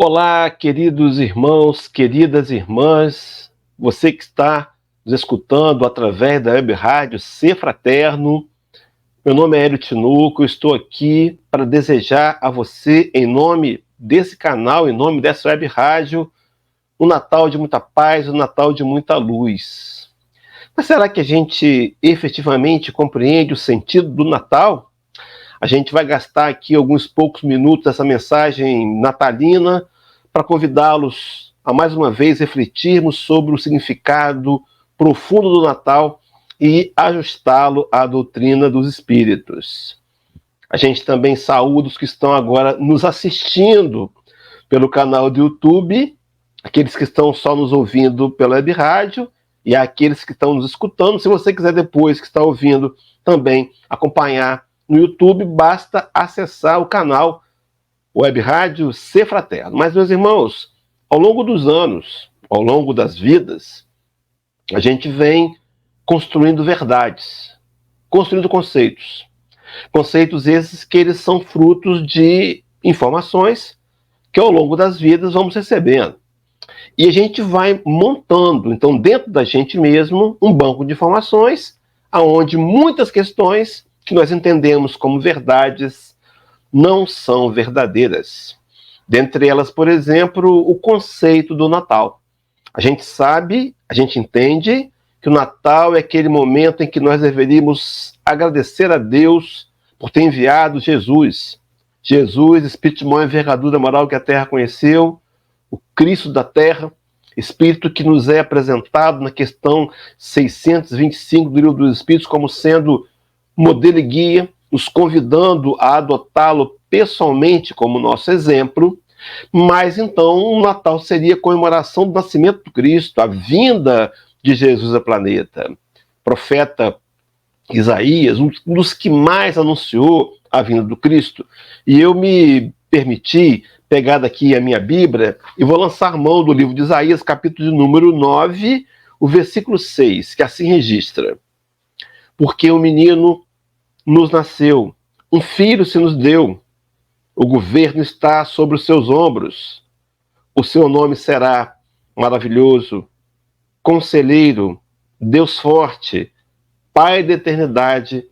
Olá, queridos irmãos, queridas irmãs, você que está nos escutando através da web rádio Ser Fraterno. Meu nome é Hélio Tinoco, eu estou aqui para desejar a você, em nome desse canal, em nome dessa web rádio, um Natal de muita paz, um Natal de muita luz. Mas será que a gente efetivamente compreende o sentido do Natal? A gente vai gastar aqui alguns poucos minutos dessa mensagem natalina para convidá-los a mais uma vez refletirmos sobre o significado profundo do Natal e ajustá-lo à doutrina dos Espíritos. A gente também saúda os que estão agora nos assistindo pelo canal do YouTube, aqueles que estão só nos ouvindo pela web rádio e aqueles que estão nos escutando. Se você quiser depois que está ouvindo também acompanhar no YouTube, basta acessar o canal Web Rádio Ser Fraterno. Mas, meus irmãos, ao longo dos anos, ao longo das vidas, a gente vem construindo verdades, construindo conceitos. Conceitos esses que eles são frutos de informações que ao longo das vidas vamos recebendo. E a gente vai montando, então, dentro da gente mesmo, um banco de informações onde muitas questões que nós entendemos como verdades não são verdadeiras. Dentre elas, por exemplo, o conceito do Natal. A gente sabe, a gente entende que o Natal é aquele momento em que nós deveríamos agradecer a Deus por ter enviado Jesus. Jesus, Espírito de maior envergadura moral que a Terra conheceu, o Cristo da Terra, Espírito que nos é apresentado na questão 625 do Livro dos Espíritos como sendo modelo e guia, nos convidando a adotá-lo pessoalmente como nosso exemplo. Mas então o Natal seria a comemoração do nascimento do Cristo, a vinda de Jesus ao planeta. O profeta Isaías, um dos que mais anunciou a vinda do Cristo, e eu me permiti pegar daqui a minha Bíblia e vou lançar mão do livro de Isaías, capítulo de número 9, o versículo 6, que assim registra: porque um menino nos nasceu, um filho se nos deu, o governo está sobre os seus ombros, o seu nome será maravilhoso, conselheiro, Deus forte, Pai da eternidade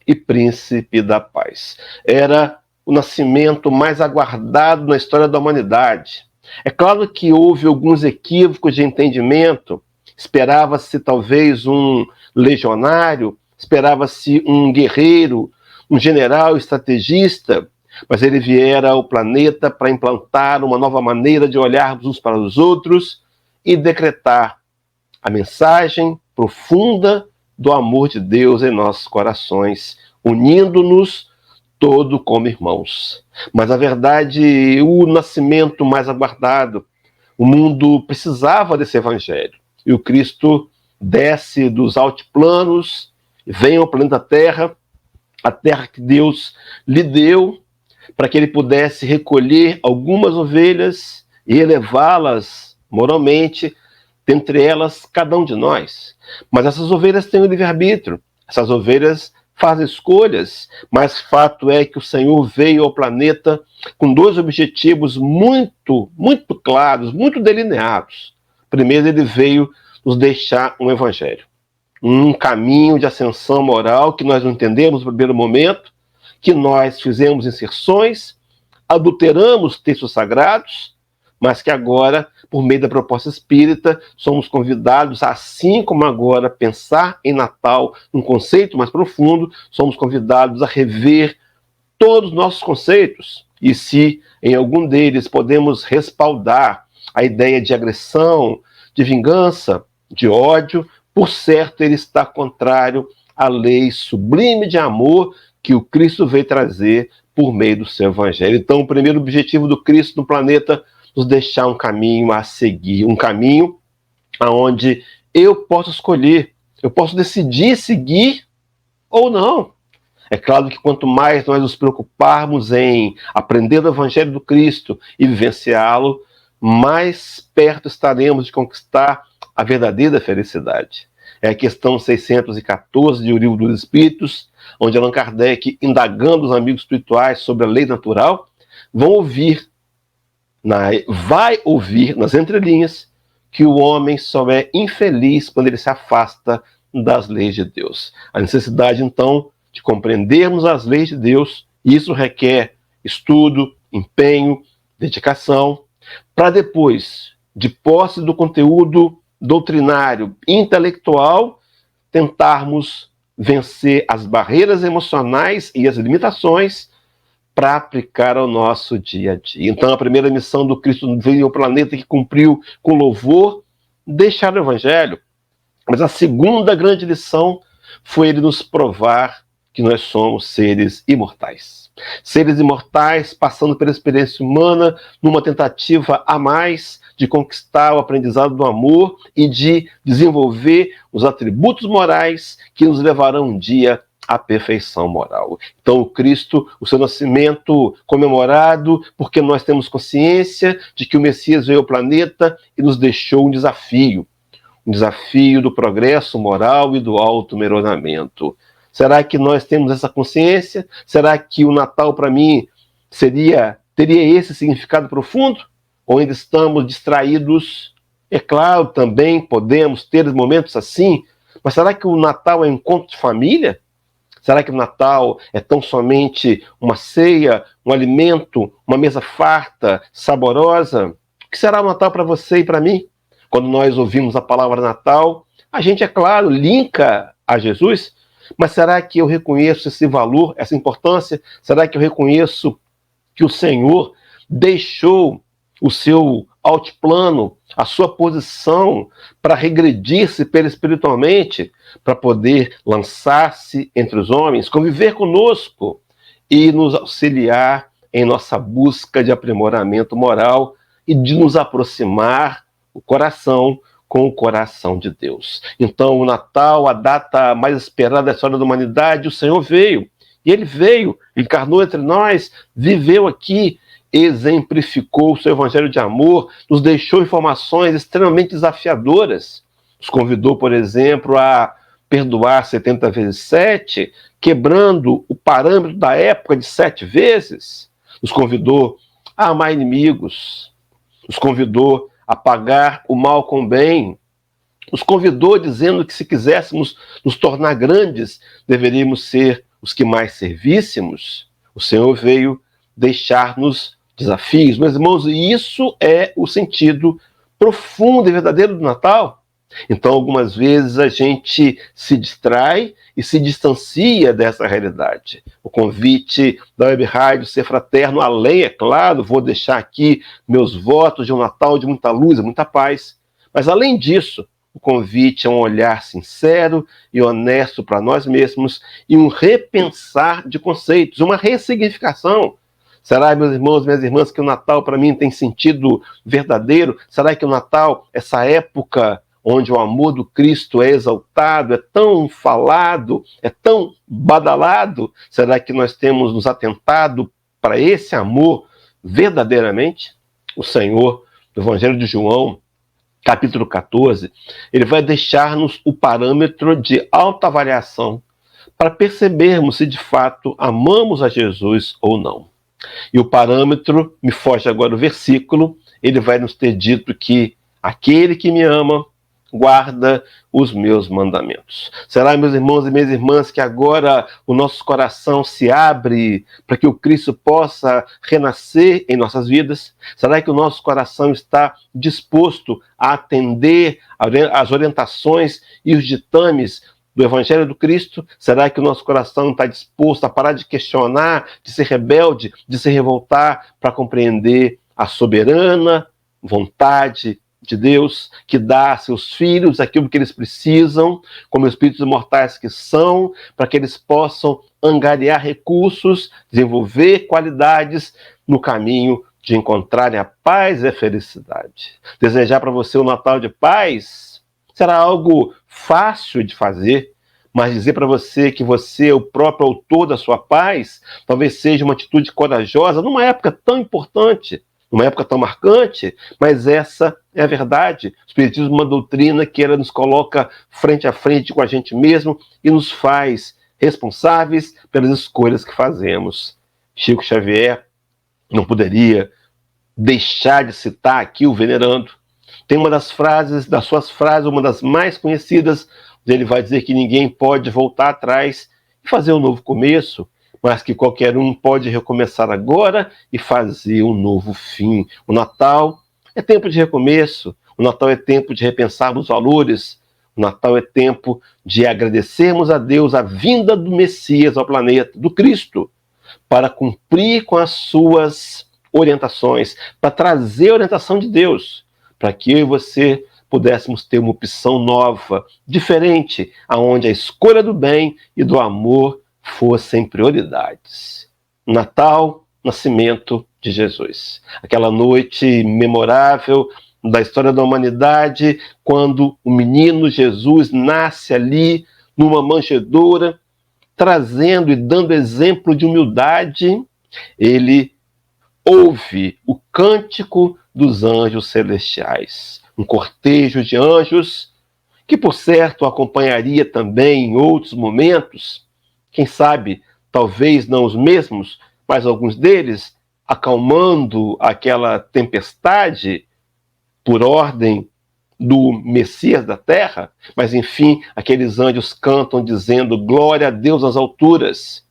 e príncipe da paz. Era o nascimento mais aguardado na história da humanidade. É claro que houve alguns equívocos de entendimento, esperava-se talvez um legionário, esperava-se um guerreiro, um general estrategista, mas ele viera ao planeta para implantar uma nova maneira de olharmos uns para os outros e decretar a mensagem profunda do amor de Deus em nossos corações, unindo-nos todos como irmãos. Mas a verdade, o nascimento mais aguardado, o mundo precisava desse evangelho. E o Cristo desce dos altiplanos, vem ao planeta Terra, a terra que Deus lhe deu, para que ele pudesse recolher algumas ovelhas e elevá-las moralmente, dentre elas cada um de nós. Mas essas ovelhas têm o livre-arbítrio, essas ovelhas fazem escolhas, mas fato é que o Senhor veio ao planeta com dois objetivos muito claros, muito delineados. Primeiro, ele veio nos deixar um evangelho, um caminho de ascensão moral que nós não entendemos no primeiro momento, que nós fizemos inserções, adulteramos textos sagrados, mas que agora, por meio da proposta espírita, somos convidados, assim como agora, pensar em Natal, um conceito mais profundo, somos convidados a rever todos os nossos conceitos. E se em algum deles podemos respaldar a ideia de agressão, de vingança, de ódio, por certo ele está contrário à lei sublime de amor que o Cristo veio trazer por meio do seu evangelho. Então, o primeiro objetivo do Cristo no planeta, nos deixar um caminho a seguir, um caminho aonde eu posso escolher, eu posso decidir seguir ou não. É claro que quanto mais nós nos preocuparmos em aprender o evangelho do Cristo e vivenciá-lo, mais perto estaremos de conquistar a verdadeira felicidade. É a questão 614 de O Livro dos Espíritos, onde Allan Kardec, indagando os amigos espirituais sobre a lei natural, vão ouvir vai ouvir nas entrelinhas que o homem só é infeliz quando ele se afasta das leis de Deus. A necessidade, então, de compreendermos as leis de Deus, isso requer estudo, empenho, dedicação, para depois, de posse do conteúdo doutrinário, intelectual, tentarmos vencer as barreiras emocionais e as limitações para aplicar ao nosso dia a dia. Então, a primeira missão do Cristo veio ao planeta que cumpriu com louvor, deixar o Evangelho. Mas a segunda grande lição foi ele nos provar que nós somos seres imortais. Seres imortais passando pela experiência humana numa tentativa a mais de conquistar o aprendizado do amor e de desenvolver os atributos morais que nos levarão um dia à perfeição moral. Então, o Cristo, o seu nascimento comemorado, porque nós temos consciência de que o Messias veio ao planeta e nos deixou um desafio do progresso moral e do auto-melhoramento. Será que nós temos essa consciência? Será que o Natal, para mim, teria esse significado profundo? Ou ainda estamos distraídos? É claro, também podemos ter momentos assim, mas será que o Natal é um encontro de família? Será que o Natal é tão somente uma ceia, um alimento, uma mesa farta, saborosa? O que será o Natal para você e para mim? Quando nós ouvimos a palavra Natal, a gente, é claro, linka a Jesus, mas será que eu reconheço esse valor, essa importância? Será que eu reconheço que o Senhor deixou o seu altiplano, a sua posição para regredir-se espiritualmente, para poder lançar-se entre os homens, conviver conosco e nos auxiliar em nossa busca de aprimoramento moral e de nos aproximar o coração com o coração de Deus. Então, o Natal, a data mais esperada da história da humanidade, o Senhor veio. E ele veio, encarnou entre nós, viveu aqui, exemplificou o seu evangelho de amor, nos deixou informações extremamente desafiadoras. Nos convidou, por exemplo, a perdoar 70 vezes 7, quebrando o parâmetro da época de 7 vezes. Nos convidou a amar inimigos. Nos convidou a pagar o mal com o bem. Nos convidou dizendo que se quiséssemos nos tornar grandes, deveríamos ser os que mais servíssemos. O Senhor veio deixar-nos desafios. Meus irmãos, e isso é o sentido profundo e verdadeiro do Natal. Então, algumas vezes a gente se distrai e se distancia dessa realidade. O convite da Web Rádio Ser Fraterno, além, é claro, vou deixar aqui meus votos de um Natal de muita luz e muita paz, mas além disso, o convite é um olhar sincero e honesto para nós mesmos e um repensar de conceitos, uma ressignificação. Será, meus irmãos e minhas irmãs, que o Natal para mim tem sentido verdadeiro? Será que o Natal, essa época onde o amor do Cristo é exaltado, é tão falado, é tão badalado, será que nós temos nos atentado para esse amor verdadeiramente? O Senhor, no Evangelho de João, capítulo 14, ele vai deixar-nos o parâmetro de autoavaliação para percebermos se de fato amamos a Jesus ou não. E o parâmetro, me foge agora o versículo, ele vai nos ter dito que aquele que me ama guarda os meus mandamentos. Será, meus irmãos e minhas irmãs, que agora o nosso coração se abre para que o Cristo possa renascer em nossas vidas? Será que o nosso coração está disposto a atender às orientações e os ditames do Evangelho do Cristo? Será que o nosso coração está disposto a parar de questionar, de ser rebelde, de se revoltar para compreender a soberana vontade de Deus, que dá a seus filhos aquilo que eles precisam, como espíritos imortais que são, para que eles possam angariar recursos, desenvolver qualidades no caminho de encontrarem a paz e a felicidade. Desejar para você um Natal de paz será algo fácil de fazer, mas dizer para você que você é o próprio autor da sua paz, talvez seja uma atitude corajosa numa época tão importante, numa época tão marcante, mas essa é a verdade. O Espiritismo é uma doutrina que ela nos coloca frente a frente com a gente mesmo e nos faz responsáveis pelas escolhas que fazemos. Chico Xavier não poderia deixar de citar aqui o venerando. Tem uma das suas frases, uma das mais conhecidas, onde ele vai dizer que ninguém pode voltar atrás e fazer um novo começo, mas que qualquer um pode recomeçar agora e fazer um novo fim. O Natal é tempo de recomeço, o Natal é tempo de repensarmos valores, o Natal é tempo de agradecermos a Deus a vinda do Messias ao planeta, do Cristo, para cumprir com as suas orientações, para trazer a orientação de Deus, para que eu e você pudéssemos ter uma opção nova, diferente, aonde a escolha do bem e do amor fossem prioridades. Natal, nascimento de Jesus. Aquela noite memorável da história da humanidade, quando o menino Jesus nasce ali numa manjedoura, trazendo e dando exemplo de humildade, ele ouve o cântico dos anjos celestiais. Um cortejo de anjos, que por certo acompanharia também em outros momentos, quem sabe, talvez não os mesmos, mas alguns deles, acalmando aquela tempestade por ordem do Messias da terra, mas enfim, aqueles anjos cantam dizendo glória a Deus nas alturas,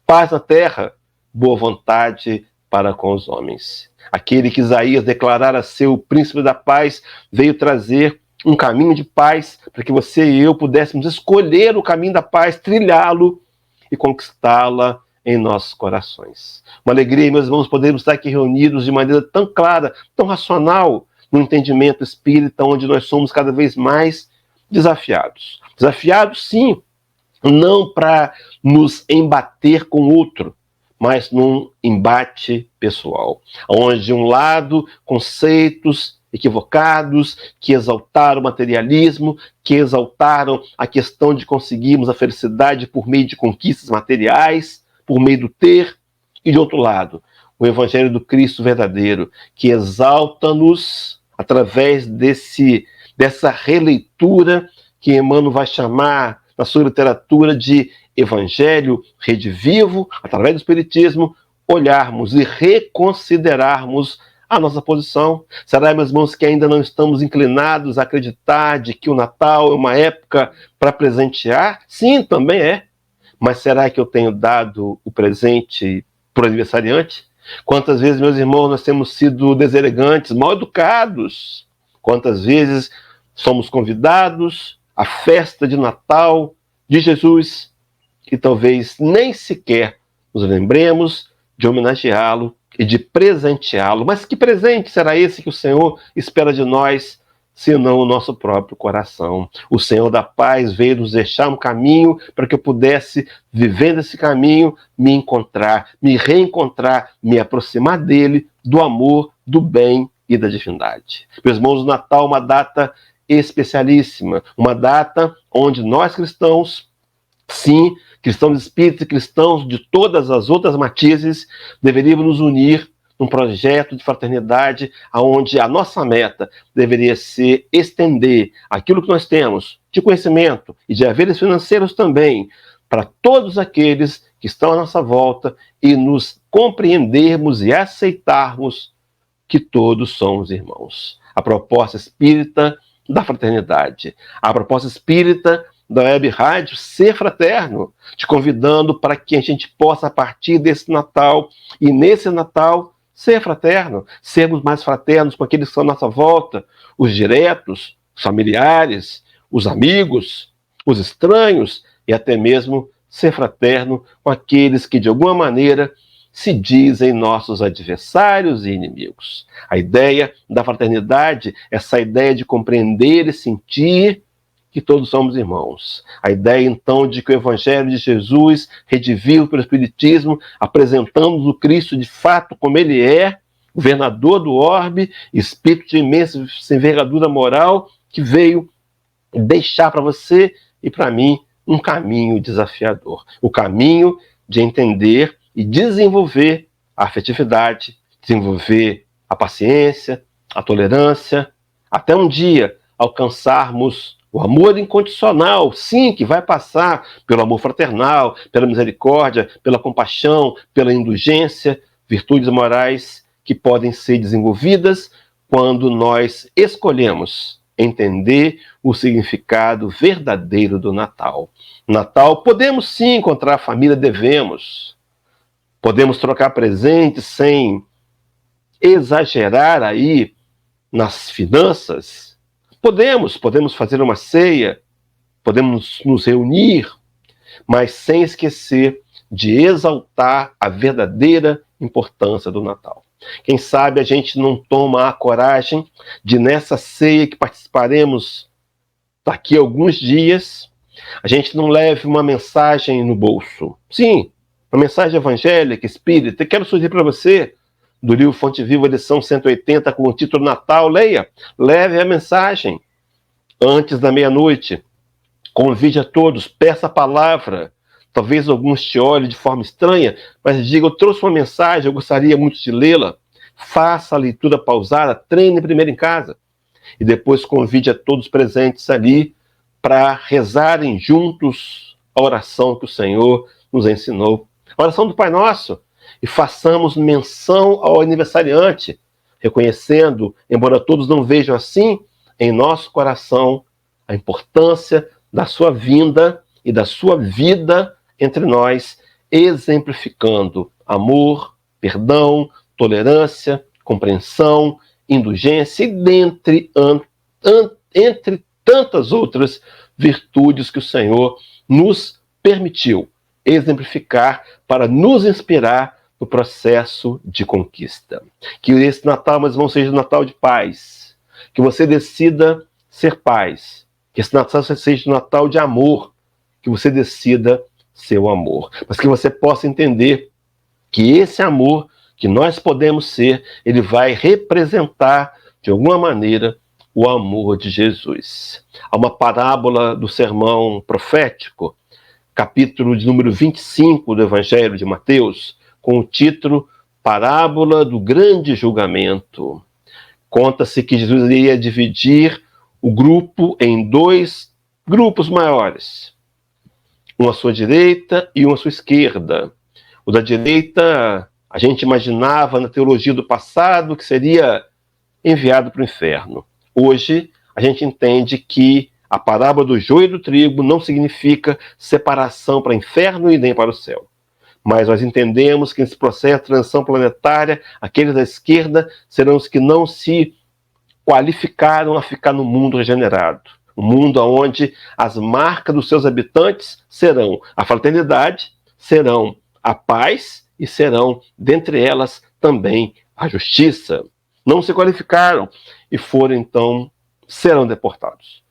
paz na terra, boa vontade para com os homens. Aquele que Isaías declarara ser o príncipe da paz veio trazer um caminho de paz para que você e eu pudéssemos escolher o caminho da paz, trilhá-lo e conquistá-la em nossos corações. Uma alegria, meus irmãos, podermos estar aqui reunidos de maneira tão clara, tão racional, no entendimento espírita, onde nós somos cada vez mais desafiados. Desafiados, sim, não para nos embater com o outro, mas num embate pessoal, onde de um lado conceitos equivocados que exaltaram o materialismo, que exaltaram a questão de conseguirmos a felicidade por meio de conquistas materiais, por meio do ter, e de outro lado, o Evangelho do Cristo verdadeiro, que exalta-nos através dessa releitura que Emmanuel vai chamar na sua literatura de Evangelho redivivo, através do Espiritismo, olharmos e reconsiderarmos a nossa posição. Será, meus irmãos, que ainda não estamos inclinados a acreditar de que o Natal é uma época para presentear? Sim, também é. Mas será que eu tenho dado o presente para o aniversariante? Quantas vezes, meus irmãos, nós temos sido deselegantes, mal educados? Quantas vezes somos convidados à festa de Natal de Jesus e talvez nem sequer nos lembremos de homenageá-lo e de presenteá-lo? Mas que presente será esse que o Senhor espera de nós, senão o nosso próprio coração? O Senhor da paz veio nos deixar um caminho para que eu pudesse, vivendo esse caminho, me encontrar, me reencontrar, me aproximar dele, do amor, do bem e da divindade. Meus irmãos, o Natal é uma data especialíssima, uma data onde nós cristãos, sim, cristãos espíritas e cristãos de todas as outras matizes, deveríamos nos unir num projeto de fraternidade onde a nossa meta deveria ser estender aquilo que nós temos de conhecimento e de haveres financeiros também para todos aqueles que estão à nossa volta e nos compreendermos e aceitarmos que todos somos irmãos. A proposta espírita da fraternidade, a proposta espírita da Web Rádio Ser Fraterno, te convidando para que a gente possa, a partir desse Natal e nesse Natal, ser fraterno, sermos mais fraternos com aqueles que estão à nossa volta, os diretos, os familiares, os amigos, os estranhos e até mesmo ser fraterno com aqueles que de alguma maneira se dizem nossos adversários e inimigos. A ideia da fraternidade, essa ideia de compreender e sentir que todos somos irmãos. A ideia, então, de que o Evangelho de Jesus, redivivo pelo Espiritismo, apresentando o Cristo de fato como ele é, governador do orbe, espírito de imensa envergadura moral, que veio deixar para você e para mim um caminho desafiador. O caminho de entender e desenvolver a afetividade, desenvolver a paciência, a tolerância, até um dia alcançarmos o amor incondicional, sim, que vai passar pelo amor fraternal, pela misericórdia, pela compaixão, pela indulgência, virtudes morais que podem ser desenvolvidas quando nós escolhemos entender o significado verdadeiro do Natal. Natal, podemos sim encontrar a família, devemos. Podemos trocar presentes sem exagerar aí nas finanças. Podemos fazer uma ceia, podemos nos reunir, mas sem esquecer de exaltar a verdadeira importância do Natal. Quem sabe a gente não toma a coragem de, nessa ceia que participaremos daqui a alguns dias, a gente não leve uma mensagem no bolso. Sim, uma mensagem evangélica, espírita. Eu quero sugerir para você, do livro Fonte Viva, edição 180, com o título Natal. Leia, leve a mensagem antes da meia-noite. Convide a todos, peça a palavra. Talvez alguns te olhem de forma estranha, mas diga: eu trouxe uma mensagem, eu gostaria muito de lê-la. Faça a leitura pausada, treine primeiro em casa. E depois convide a todos presentes ali para rezarem juntos a oração que o Senhor nos ensinou. A oração do Pai Nosso. E façamos menção ao aniversariante, reconhecendo, embora todos não vejam assim, em nosso coração a importância da sua vinda e da sua vida entre nós, exemplificando amor, perdão, tolerância, compreensão, indulgência e entre tantas outras virtudes que o Senhor nos permitiu exemplificar para nos inspirar no processo de conquista. Que esse Natal, meus irmãos, seja um Natal de paz. Que você decida ser paz. Que esse Natal seja um Natal de amor. Que você decida ser o amor. Mas que você possa entender que esse amor que nós podemos ser, ele vai representar, de alguma maneira, o amor de Jesus. Há uma parábola do sermão profético, capítulo de número 25 do Evangelho de Mateus, com o título Parábola do Grande Julgamento. Conta-se que Jesus iria dividir o grupo em dois grupos maiores, um à sua direita e um à sua esquerda. O da direita, a gente imaginava na teologia do passado que seria enviado para o inferno. Hoje, a gente entende que a parábola do joio e do trigo não significa separação para o inferno e nem para o céu. Mas nós entendemos que nesse processo de transição planetária, aqueles da esquerda serão os que não se qualificaram a ficar no mundo regenerado. Um mundo onde as marcas dos seus habitantes serão a fraternidade, serão a paz e serão, dentre elas, também a justiça. Não se qualificaram e foram, então, serão deportados.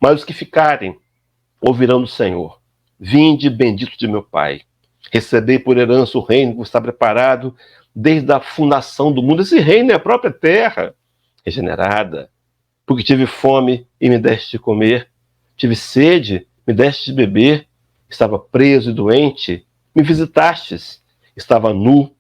Mas os que ficarem ouvirão do Senhor: vinde, bendito de meu Pai, recebei por herança o reino que está preparado desde a fundação do mundo. Esse reino é a própria terra regenerada. Porque tive fome e me deste de comer, tive sede, me deste de beber, estava preso e doente, me visitastes, estava nu,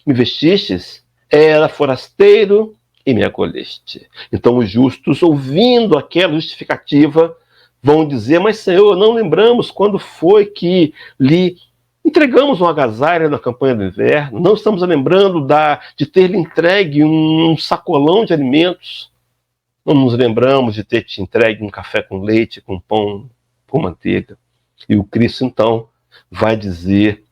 me vestistes, era forasteiro e me acolheste. Então os justos, ouvindo aquela justificativa, vão dizer: mas Senhor, não lembramos quando foi que lhe entregamos um agasalho na campanha do inverno, não estamos lembrando de ter lhe entregue um sacolão de alimentos, não nos lembramos de ter te entregue um café com leite, com pão, com manteiga. E o Cristo, então, vai dizer: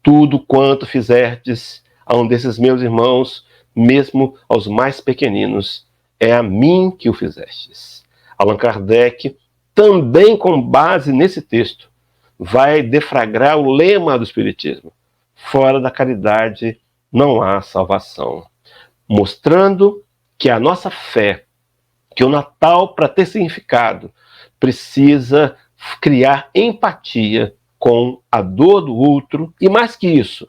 tudo quanto fizerdes a um desses meus irmãos, mesmo aos mais pequeninos, é a mim que o fizestes. Allan Kardec, também com base nesse texto, vai deflagrar o lema do Espiritismo: fora da caridade não há salvação. Mostrando que a nossa fé, que o Natal, para ter significado, precisa criar empatia com a dor do outro e, mais que isso,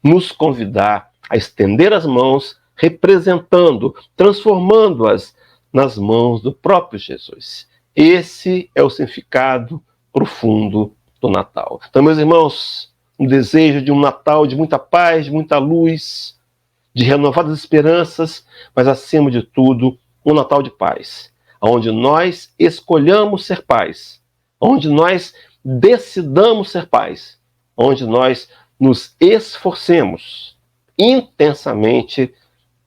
nos convidar a estender as mãos, representando, transformando-as nas mãos do próprio Jesus. Esse é o significado profundo do Natal. Então, meus irmãos, um desejo de um Natal de muita paz, de muita luz, de renovadas esperanças, mas, acima de tudo, um Natal de paz, onde nós escolhamos ser paz, onde nós decidamos ser paz, onde nós nos esforcemos intensamente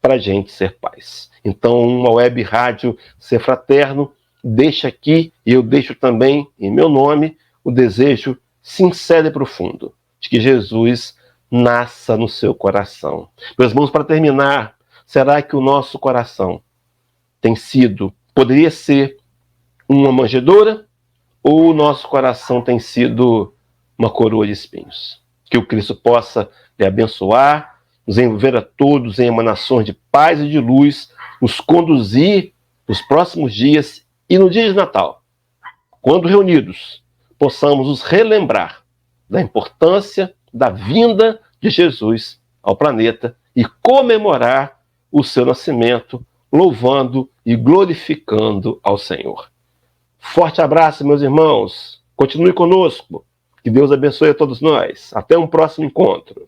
para a gente ser pais. Então, uma web rádio Ser Fraterno deixa aqui, e eu deixo também em meu nome, o desejo sincero e profundo de que Jesus nasça no seu coração. Meus irmãos, para terminar, será que o nosso coração poderia ser uma manjedoura, ou o nosso coração tem sido uma coroa de espinhos? Que o Cristo possa lhe abençoar, nos envolver a todos em emanações de paz e de luz, nos conduzir nos próximos dias e no dia de Natal, quando reunidos, possamos nos relembrar da importância da vinda de Jesus ao planeta e comemorar o seu nascimento, louvando e glorificando ao Senhor. Forte abraço, meus irmãos. Continue conosco. Que Deus abençoe a todos nós. Até um próximo encontro.